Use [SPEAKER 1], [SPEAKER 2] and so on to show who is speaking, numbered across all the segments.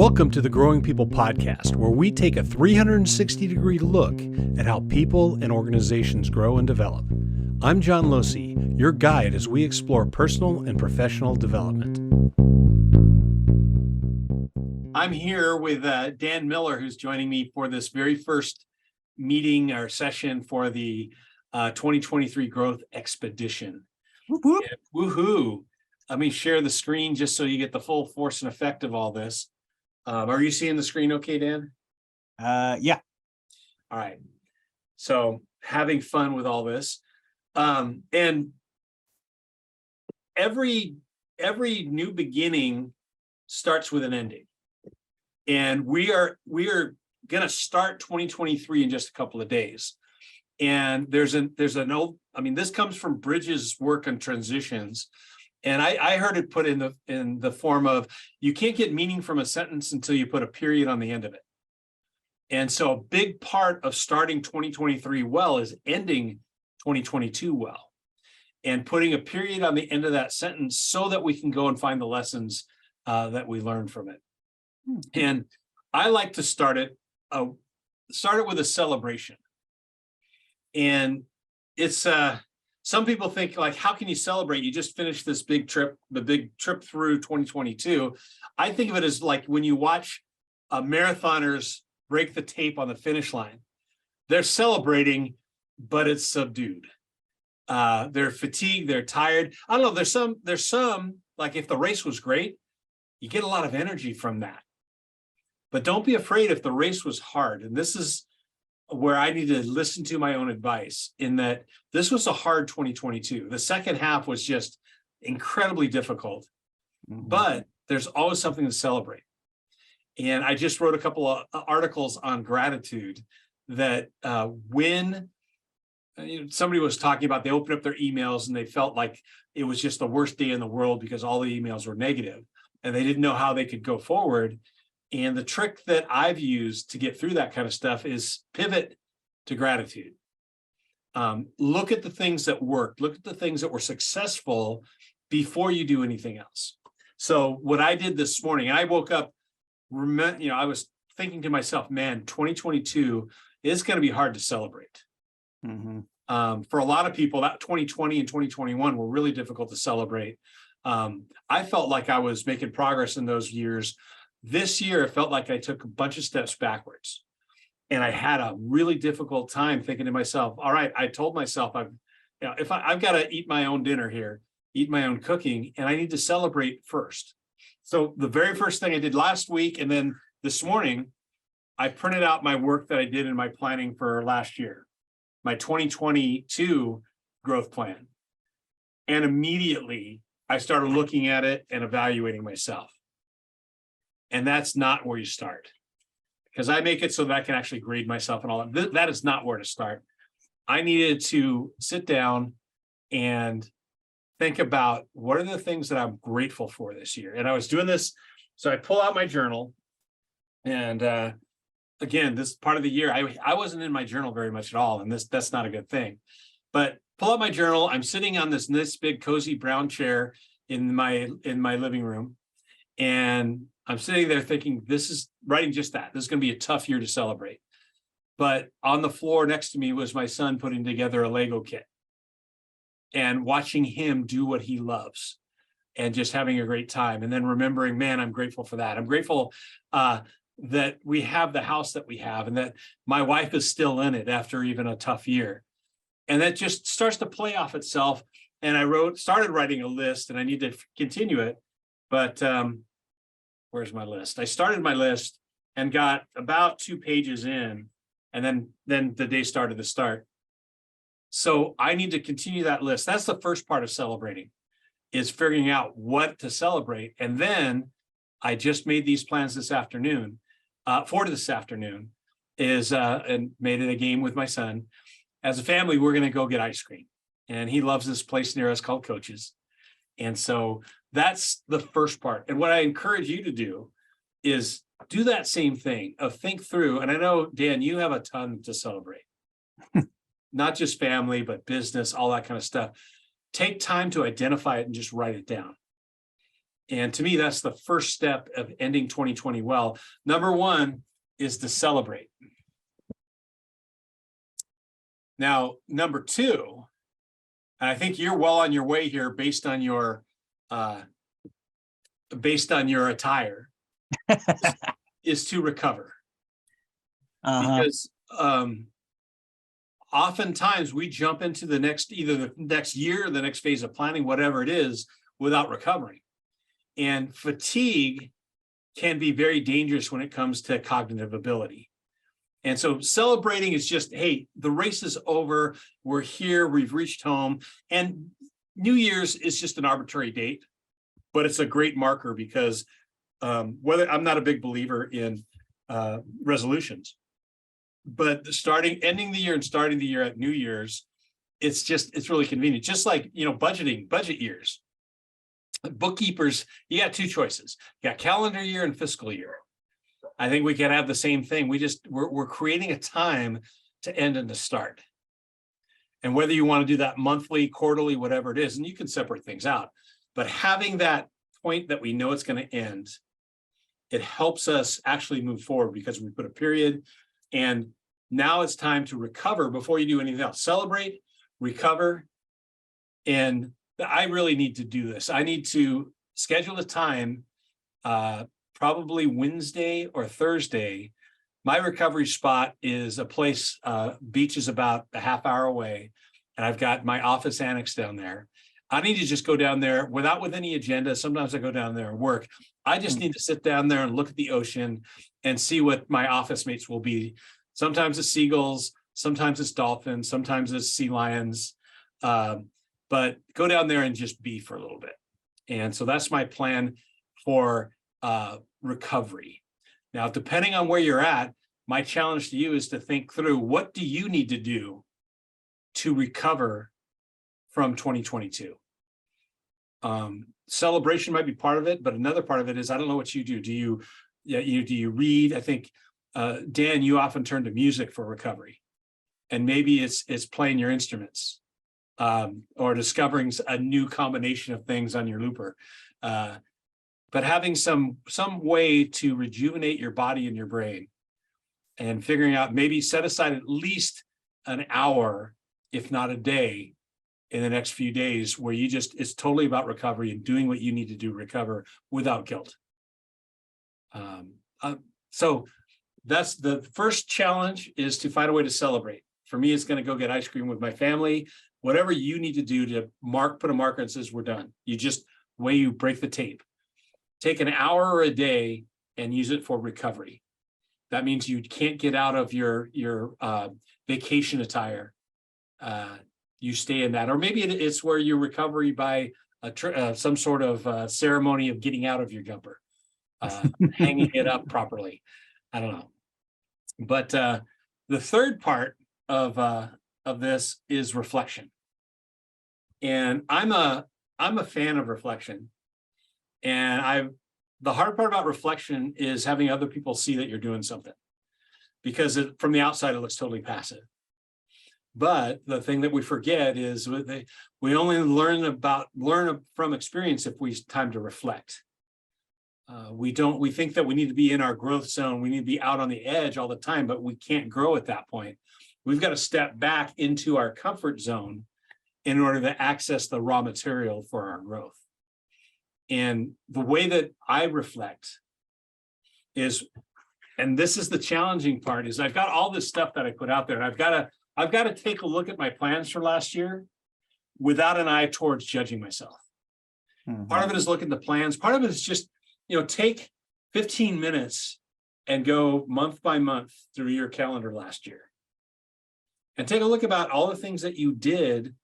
[SPEAKER 1] Welcome to the Growing People Podcast, where we take a 360-degree look at how people and organizations grow and develop. I'm John Losi, your guide as we explore personal and professional development. I'm here with Dan Miller, who's joining me for this very first meeting or session for the 2023 Growth Expedition.
[SPEAKER 2] Whoop.
[SPEAKER 1] Yeah, woohoo! Let me share the screen just so you get the full force and effect of all this. Are you seeing the screen okay, Dan?
[SPEAKER 2] Yeah.
[SPEAKER 1] All right. So having fun with all this. And every new beginning starts with an ending. And we are going to start 2023 in just a couple of days. And there's an old, this comes from Bridges' work on transitions. And I heard it put in the form of, you can't get meaning from a sentence until you put a period on the end of it. And so a big part of starting 2023 well is ending 2022 well and putting a period on the end of that sentence so that we can go and find the lessons that we learned from it. And I like to start it with a celebration. And it's some people think, like, how can you celebrate? You just finished this big trip, the big trip through 2022. I think of it as like when you watch marathoners break the tape on the finish line. They're celebrating, but it's subdued. They're fatigued, they're tired. I don't know, there's some, like if the race was great, you get a lot of energy from that. But don't be afraid if the race was hard. And this is where I need to listen to my own advice, in that this was a hard 2022. The second half was just incredibly difficult, but there's always something to celebrate. And I just wrote a couple of articles on gratitude that when somebody was talking about, they opened up their emails and they felt like it was just the worst day in the world because all the emails were negative and they didn't know how they could go forward. And the trick that I've used to get through that kind of stuff is pivot to gratitude. Look at the things that worked. Look at the things that were successful before you do anything else. So what I did this morning, I woke up, I was thinking to myself, man, 2022 is going to be hard to celebrate. For a lot of people, that 2020 and 2021 were really difficult to celebrate. I felt like I was making progress in those years. This year, it felt like I took a bunch of steps backwards, and I had a really difficult time thinking to myself, all right, I told myself, I've got to eat my own dinner here, eat my own cooking, and I need to celebrate first. So the very first thing I did last week, and then this morning, I printed out my work that I did in my planning for last year, my 2022 growth plan. And immediately I started looking at it and evaluating myself. And that's not where you start, because I make it so that I can actually grade myself and all that. That is not where to start. I needed to sit down and think about, what are the things that I'm grateful for this year? And I was doing this. So I pull out my journal. And again, this part of the year, I wasn't in my journal very much at all. And that's not a good thing. But pull out my journal. I'm sitting on this big cozy brown chair in my living room. And I'm sitting there thinking, this is writing just that. This is going to be a tough year to celebrate. But on the floor next to me was my son putting together a Lego kit and watching him do what he loves and just having a great time. And then remembering, man, I'm grateful for that. I'm grateful that we have the house that we have and that my wife is still in it after even a tough year. And that just starts to play off itself. And I started writing a list, and I need to continue it. But where's my list? I started my list and got about 2 pages in, and then the day started to start. So I need to continue that list. That's the first part of celebrating, is figuring out what to celebrate. And then I just made these plans this afternoon, and made it a game with my son. As a family, we're going to go get ice cream. And he loves this place near us called Coach's. And so that's the first part. And what I encourage you to do is do that same thing of think through. And I know, Dan, you have a ton to celebrate, not just family, but business, all that kind of stuff. Take time to identify it and just write it down. And to me, that's the first step of ending 2020 well. Number one is to celebrate. Now, number two, and I think you're well on your way here based on your attire, is to recover. Because oftentimes we jump into the next, either the next year, the next phase of planning, whatever it is, without recovering. And fatigue can be very dangerous when it comes to cognitive ability. And so celebrating is just, hey, the race is over. We're here. We've reached home. And New Year's is just an arbitrary date, but it's a great marker because whether I'm not a big believer in resolutions, but ending the year and starting the year at New Year's, it's really convenient. Just like, budget years. Bookkeepers, you got two choices. You got calendar year and fiscal year. I think we can have the same thing. We're creating a time to end and to start. And whether you want to do that monthly, quarterly, whatever it is, and you can separate things out, but having that point that we know it's going to end, it helps us actually move forward because we put a period. And now it's time to recover before you do anything else. Celebrate, recover. And I really need to do this. I need to schedule a time, probably Wednesday or Thursday. My recovery spot is a place, beach is about a half hour away, and I've got my office annex down there. I need to just go down there with any agenda. Sometimes I go down there and work. I just need to sit down there and look at the ocean and see what my office mates will be. Sometimes it's seagulls, sometimes it's dolphins, sometimes it's sea lions. But go down there and just be for a little bit. And so that's my plan for recovery. Now, depending on where you're at, my challenge to you is to think through, what do you need to do to recover from 2022? Celebration might be part of it, but another part of it is, I don't know what you do. Do you read? I think, Dan, you often turn to music for recovery, and maybe it's playing your instruments. Or discovering a new combination of things on your looper, but having some way to rejuvenate your body and your brain, and figuring out, maybe set aside at least an hour, if not a day, in the next few days where it's totally about recovery and doing what you need to do to recover without guilt. So that's the first challenge, is to find a way to celebrate. For me, it's going to go get ice cream with my family. Whatever you need to do to put a marker that says we're done. You break the tape. Take an hour or a day and use it for recovery. That means you can't get out of your vacation attire. You stay in that, or maybe it's where your recovery by some sort of ceremony of getting out of your jumper, hanging it up properly. I don't know. But the third part of this is reflection. And I'm a fan of reflection. And the hard part about reflection is having other people see that you're doing something, because from the outside, it looks totally passive. But the thing that we forget is we only learn from experience if we time to reflect. We think that we need to be in our growth zone. We need to be out on the edge all the time, but we can't grow at that point. We've got to step back into our comfort zone in order to access the raw material for our growth. And the way that I reflect is, and this is the challenging part, is I've got all this stuff that I put out there, and I've got to take a look at my plans for last year without an eye towards judging myself. Mm-hmm. Part of it is looking at the plans. Part of it is just, take 15 minutes and go month by month through your calendar last year. And take a look about all the things that you did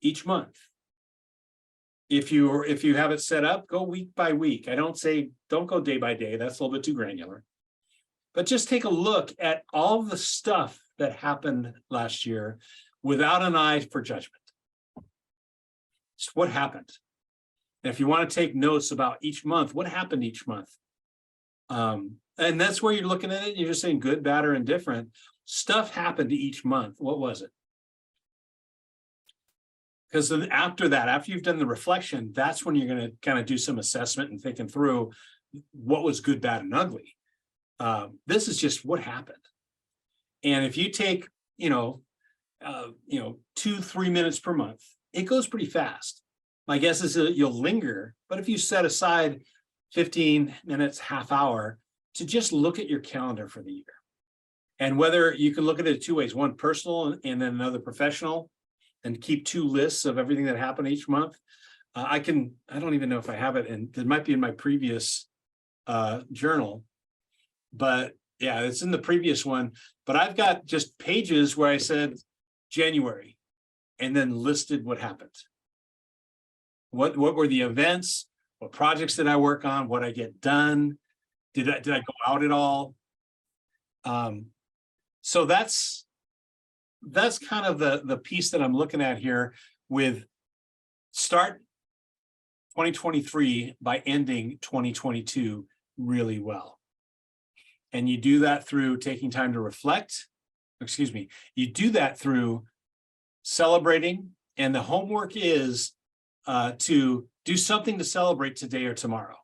[SPEAKER 1] each month. If you have it set up, go week by week. I don't say don't go day by day. That's a little bit too granular. But just take a look at all the stuff that happened last year without an eye for judgment. Just what happened. And if you want to take notes about each month, what happened each month? And that's where you're looking at it. You're just saying good, bad, or indifferent. Stuff happened each month. What was it? Because then after that, after you've done the reflection, that's when you're going to kind of do some assessment and thinking through what was good, bad, and ugly. This is just what happened. And if you take, 2-3 minutes per month, it goes pretty fast. My guess is that you'll linger, but if you set aside 15 minutes, half hour to just look at your calendar for the year, and whether you can look at it two ways, one personal and then another professional, and keep two lists of everything that happened each month. I don't even know if I have it, and it might be in my previous journal, but yeah, it's in the previous one. But I've got just pages where I said January and then listed what happened. What were the events? What projects did I work on? What I get done? Did I go out at all? So that's kind of the piece that I'm looking at here with start 2023 by ending 2022 really well. And you do that through taking time to reflect. Excuse me. You do that through celebrating, and the homework is to do something to celebrate today or tomorrow.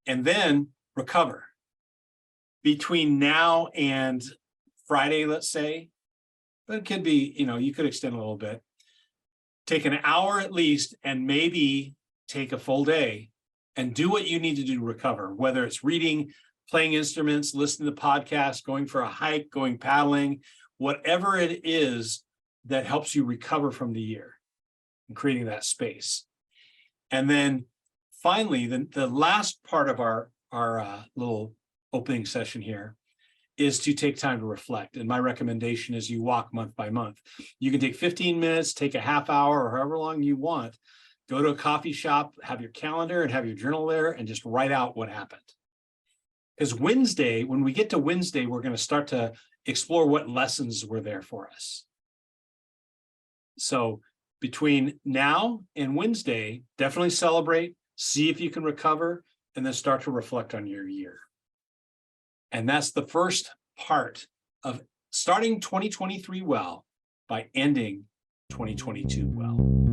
[SPEAKER 1] And then recover. Between now and Friday, let's say, but it could be, you could extend a little bit. Take an hour at least, and maybe take a full day and do what you need to do to recover, whether it's reading, playing instruments, listening to podcasts, going for a hike, going paddling, whatever it is that helps you recover from the year and creating that space. And then finally, the last part of our little opening session here is to take time to reflect. And my recommendation is you walk month by month. You can take 15 minutes, take a half hour, or however long you want. Go to a coffee shop, have your calendar and have your journal there, and just write out what happened. Because Wednesday, when we get to Wednesday, we're going to start to explore what lessons were there for us. So between now and Wednesday, definitely celebrate, see if you can recover, and then start to reflect on your year. And that's the first part of starting 2023 well by ending 2022 well.